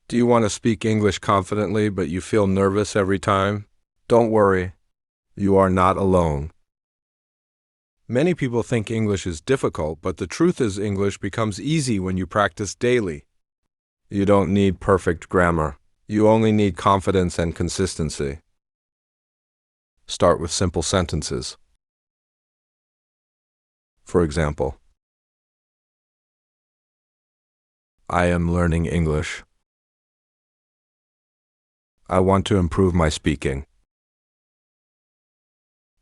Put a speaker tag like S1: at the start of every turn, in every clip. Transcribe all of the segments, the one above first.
S1: Do you want to speak English confidently, but you feel nervous every time? Don't worry, you are not alone. Many people think English is difficult, but the truth is English becomes easy when you practice daily. You don't need perfect grammar. You only need confidence and consistency. Start with simple sentences. For example, I am learning English. I want to improve my speaking.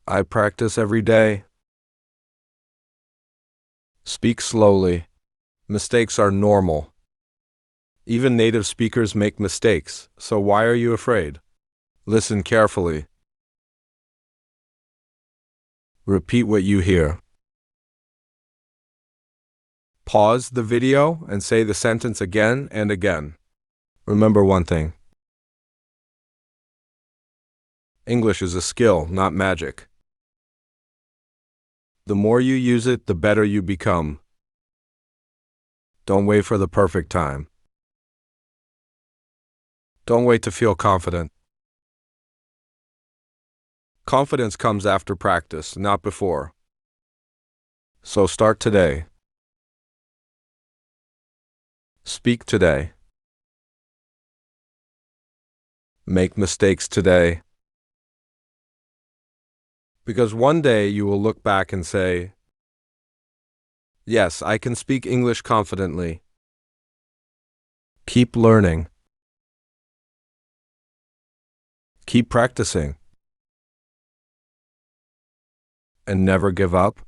S1: I practice every day. Speak slowly. Mistakes are normal. Even native speakers make mistakes, so why are you afraid? Listen carefully. Repeat what you hear. Pause the video and say the sentence again and again. Remember one thing. English is a skill, not magic. The more you use it, the better you become. Don't wait for the perfect time. Don't wait to feel confident. Confidence comes after practice, not before. So start today. Speak today. Make mistakes today. Because one day you will look back and say, yes, I can speak English confidently. Keep learning. Keep practicing. And never give up.